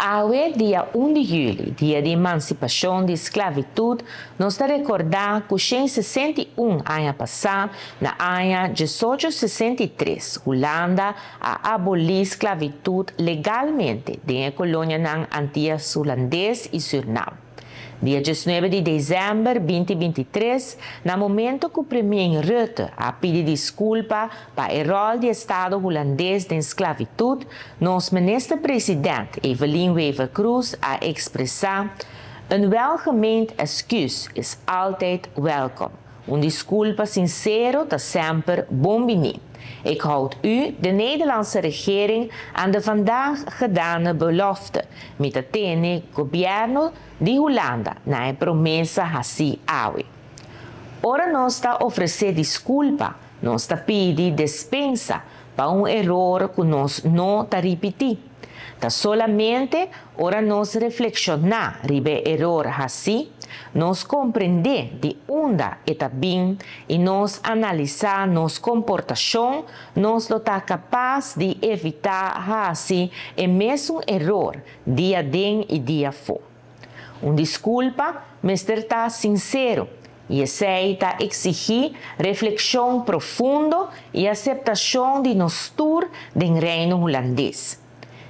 Hoje, dia 1 de julho, dia de emancipação de esclavitud, nós recordamos que 161 anos passados, na ano 1863, Holanda aboliu a esclavitud legalmente na colônia Antillas Holandês e Suriname. Dia 19 de dezembro de 2023, no momento que o premier Rutte pediu desculpa para o rol do Estado holandês de esclavitud, nosso ministro-presidente Evelyn Wever Cruz expressar welgemeend excuus is altijd welkom. Desculpa sincero está sempre bom-vindo. Ik houd u, de Nederlandse regering, aan de vandaag gedane belofte met het governo de Holanda na een promessa assim hoje. Ora nós está oferecer desculpa, nós está pedir dispensa para erro que nós não está repetir. Tá solamente ora nós reflexionar sobre erro assim, nós compreender de onde está bem e nós analisar nossa comportação, nós está capaz de evitar assim o mesmo erro dia dentro e dia fora. Desculpa, mas está sincero e aceita exigir reflexão profunda e aceitação de nosso tour do reino holandês.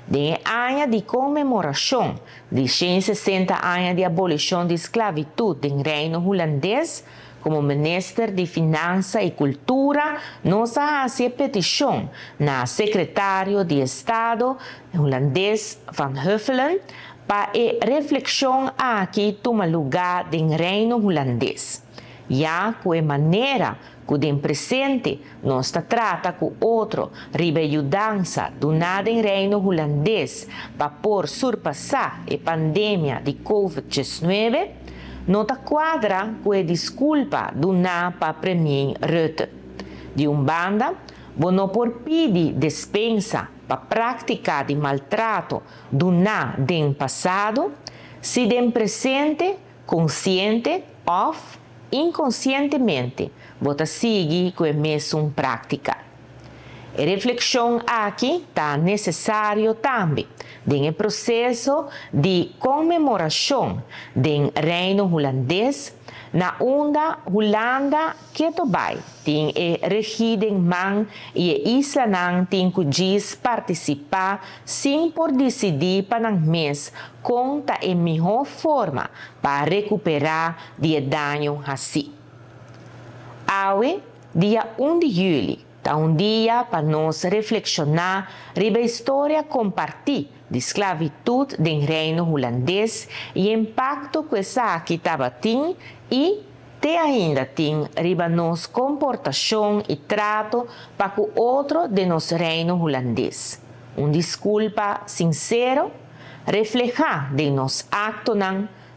De ano de comemoração de 160 anos de abolição da esclavitud no reino holandês, como ministro de Finanças e Cultura, nós fazemos petição na secretário de Estado holandês Van Huffelen para a reflexão aqui toma lugar no reino holandês. Já com a maneira que o presente nós trata com outro riba ajudança do nada em reino holandês para por surpassar a pandemia de Covid-19, não quadra com a desculpa do na para premier Rutte. De banda, não por pedir dispensa para prática de maltrato do na do passado, se dem presente, consciente ou inconscientemente, você segue com a mesma prática. A reflexão aqui está necessário também no processo de comemoração do reino holandês, na onde Holanda que também tem a regida em mão e a isla não tem que participar sem por decidir para o mês conta a melhor forma para recuperar de dano assim. Hoje, dia 1 de julho, é dia para nós reflexionar sobre a história compartilhada de esclavitud do reino holandês e o impacto que essa aqui estava tendo e ainda tem sobre nossa comportação e trato para com outro de nosso reino holandês. Desculpa sincero, reflejar de nosso acto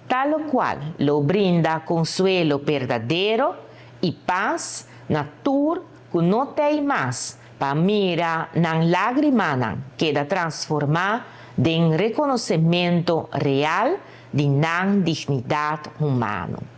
tal qual lo brinda consuelo verdadeiro e paz na tour que não tem mais para mirar na lágrima que da transformar em reconhecimento real de não dignidade humana.